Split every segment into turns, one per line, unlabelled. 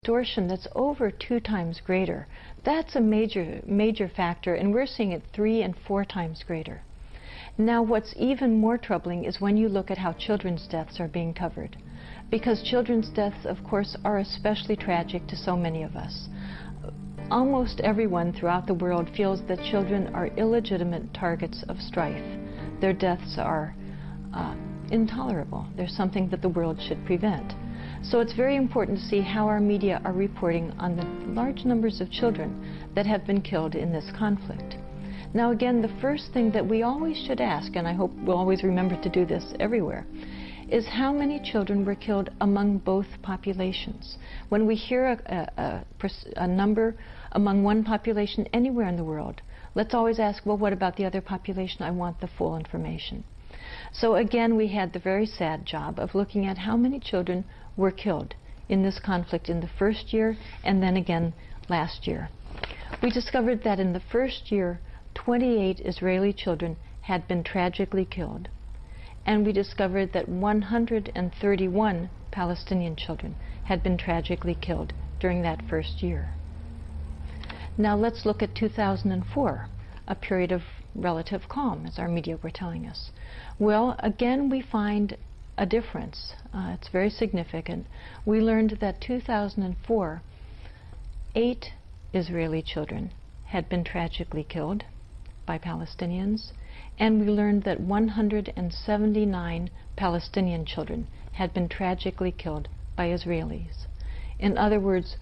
distortion that's over 2 times greater. That's a major factor, and we're seeing it 3 and 4 times greater. Now, what's even more troubling is when you look at how children's deaths are being covered. Because children's deaths, of course, are especially tragic to so many of us. Almost everyone throughout the world feels that children are illegitimate targets of strife. Their deaths are intolerable. They're something that the world should prevent. So it's very important to see how our media are reporting on the large numbers of children that have been killed in this conflict. Now again, the first thing that we always should ask, and I hope we'll always remember to do this everywhere, is how many children were killed among both populations. When we hear a number among one population anywhere in the world, let's always ask, well, what about the other population? I want the full information. So again, we had the very sad job of looking at how many children were killed in this conflict in the first year and then again last year. We discovered that in the first year, 28 Israeli children had been tragically killed. And we discovered that 131 Palestinian children had been tragically killed during that first year. Now let's look at 2004, a period of relative calm, as our media were telling us. Well, again, we find a difference. It's very significant. We learned that 2004, 8 Israeli children had been tragically killed by Palestinians, and we learned that 179 Palestinian children had been tragically killed by Israelis. In other words,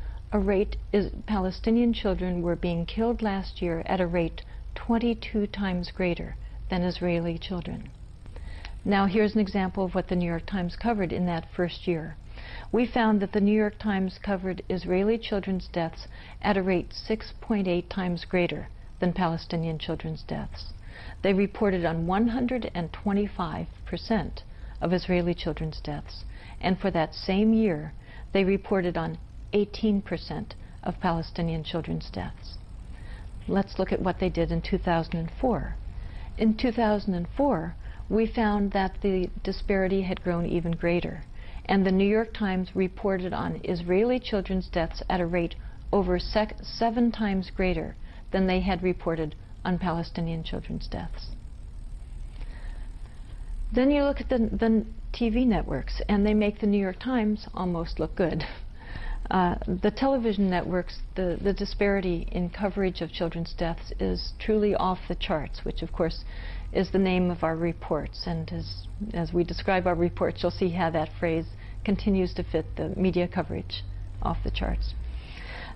Palestinian children were being killed last year at a rate 22 times greater than Israeli children. Now here's an example of what the New York Times covered in that first year. We found that the New York Times covered Israeli children's deaths at a rate 6.8 times greater than Palestinian children's deaths. They reported on 125% of Israeli children's deaths, and for that same year, they reported on 18% of Palestinian children's deaths. Let's look at what they did in 2004. In 2004, we found that the disparity had grown even greater, and the New York Times reported on Israeli children's deaths at a rate over 7 times greater than they had reported on Palestinian children's deaths. Then you look at the TV networks, and they make the New York Times almost look good. The television networks, the disparity in coverage of children's deaths is truly off the charts, which of course is the name of our reports. And as we describe our reports, you'll see how that phrase continues to fit the media coverage, off the charts.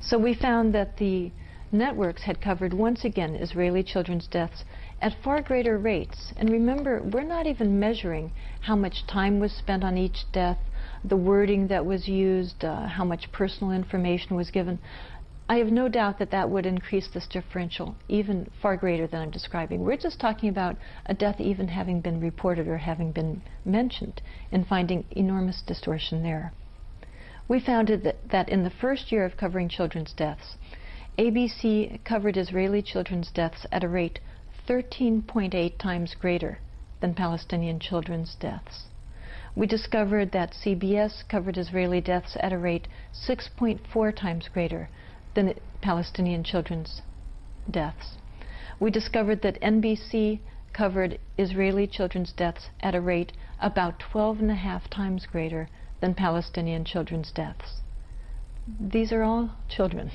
So we found that the networks had covered once again Israeli children's deaths at far greater rates. And remember, we're not even measuring how much time was spent on each death, the wording that was used, how much personal information was given. I have no doubt that that would increase this differential even far greater than I'm describing. We're just talking about a death even having been reported or having been mentioned and finding enormous distortion there. We found that in the first year of covering children's deaths, ABC covered Israeli children's deaths at a rate 13.8 times greater than Palestinian children's deaths. We discovered that CBS covered Israeli deaths at a rate 6.4 times greater than Palestinian children's deaths. We discovered that NBC covered Israeli children's deaths at a rate about 12.5 times greater than Palestinian children's deaths. These are all children.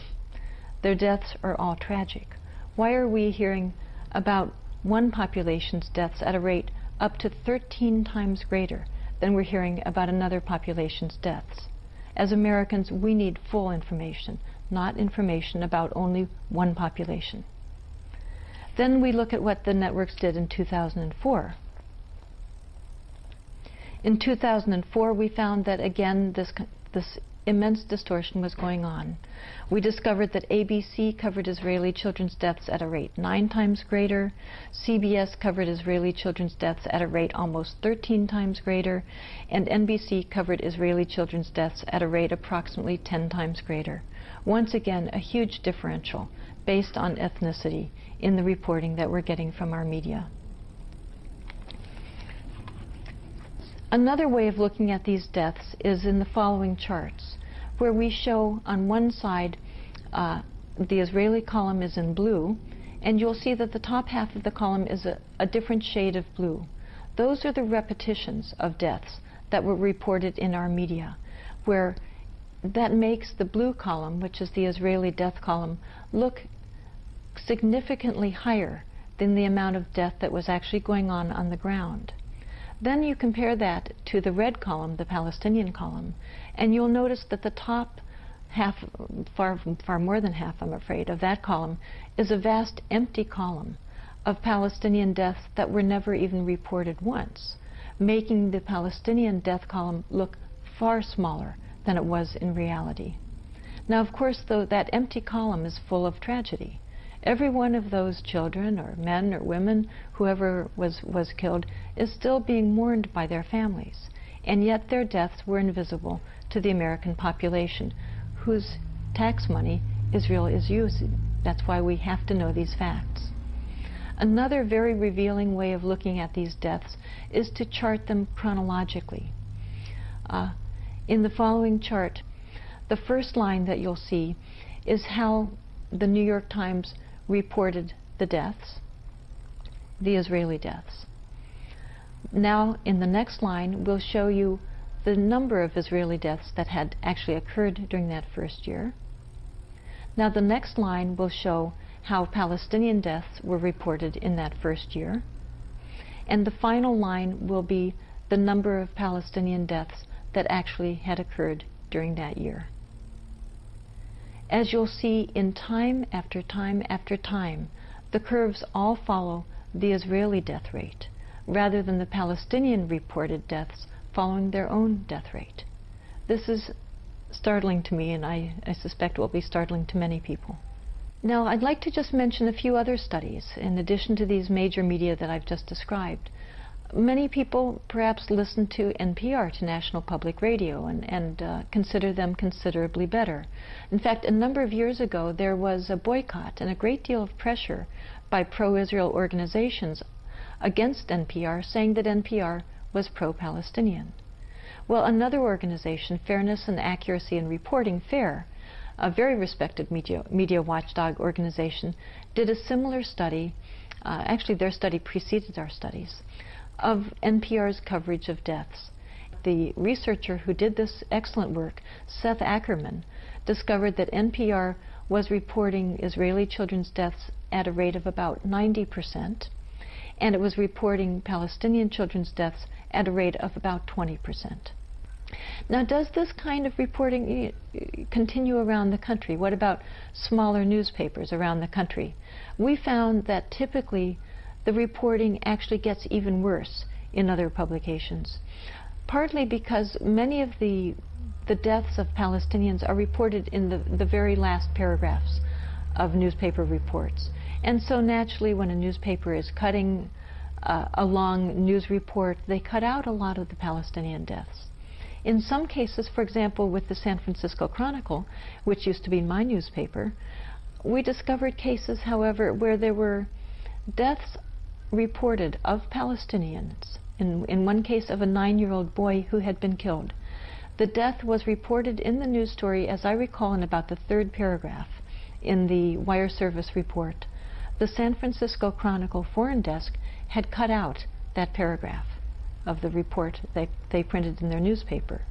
Their deaths are all tragic. Why are we hearing about one population's deaths at a rate up to 13 times greater than we're hearing about another population's deaths? As Americans, we need full information, not information about only one population. Then we look at what the networks did in 2004. In 2004, we found that, again, this immense distortion was going on. We discovered that ABC covered Israeli children's deaths at a rate 9 times greater, CBS covered Israeli children's deaths at a rate almost 13 times greater, and NBC covered Israeli children's deaths at a rate approximately 10 times greater. Once again, a huge differential based on ethnicity in the reporting that we're getting from our media. Another way of looking at these deaths is in the following charts. where we show on one side the Israeli column is in blue, and you'll see that the top half of the column is a different shade of blue. Those are the repetitions of deaths that were reported in our media, where that makes the blue column, which is the Israeli death column, look significantly higher than the amount of death that was actually going on the ground. Then you compare that to the red column, the Palestinian column, and you'll notice that the top half, far more than half, I'm afraid, of that column is a vast empty column of Palestinian deaths that were never even reported once, making the Palestinian death column look far smaller than it was in reality. Now, of course, though, that empty column is full of tragedy. Every one of those children or men or women, whoever was killed, is still being mourned by their families, and yet their deaths were invisible to the American population, whose tax money Israel is using. That's why we have to know these facts. Another very revealing way of looking at these deaths is to chart them chronologically. In the following chart, the first line that you'll see is how the New York Times reported the deaths, the Israeli deaths. Now, in the next line, we'll show you the number of Israeli deaths that had actually occurred during that first year. Now, the next line will show how Palestinian deaths were reported in that first year. And the final line will be the number of Palestinian deaths that actually had occurred during that year. As you'll see, in time after time after time, the curves all follow the Israeli death rate, rather than the Palestinian reported deaths following their own death rate. This is startling to me, and I suspect will be startling to many people. Now, I'd like to just mention a few other studies, in addition to these major media that I've just described. Many people perhaps listen to NPR, to National Public Radio, and consider them considerably better. In fact, a number of years ago, there was a boycott and a great deal of pressure by pro-Israel organizations against NPR, saying that NPR was pro-Palestinian. Well, another organization, Fairness and Accuracy in Reporting, FAIR, a very respected media watchdog organization, did a similar study. Actually, their study preceded our studies, of NPR's coverage of deaths. The researcher who did this excellent work, Seth Ackerman, discovered that NPR was reporting Israeli children's deaths at a rate of about 90%, and it was reporting Palestinian children's deaths at a rate of about 20%. Now, does this kind of reporting continue around the country? What about smaller newspapers around the country? We found that typically the reporting actually gets even worse in other publications, partly because many of the deaths of Palestinians are reported in the very last paragraphs of newspaper reports. And so naturally, when a newspaper is cutting a long news report, they cut out a lot of the Palestinian deaths. In some cases, for example, with the San Francisco Chronicle, which used to be my newspaper, we discovered cases, however, where there were deaths reported of Palestinians, in one case of a 9-year-old boy who had been killed. The death was reported in the news story, as I recall, in about the 3rd paragraph in the wire service report. The San Francisco Chronicle foreign desk had cut out that paragraph of the report they printed in their newspaper.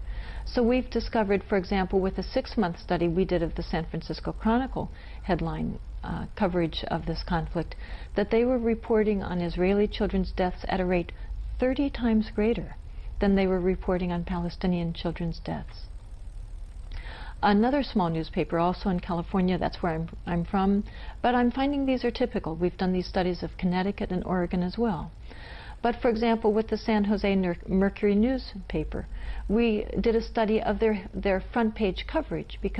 So we've discovered, for example, with a 6-month study we did of the San Francisco Chronicle headline coverage of this conflict, that they were reporting on Israeli children's deaths at a rate 30 times greater than they were reporting on Palestinian children's deaths. Another small newspaper, also in California, that's where I'm from, but I'm finding these are typical. We've done these studies of Connecticut and Oregon as well. But for example, with the San Jose Mercury newspaper, we did a study of their front page coverage, because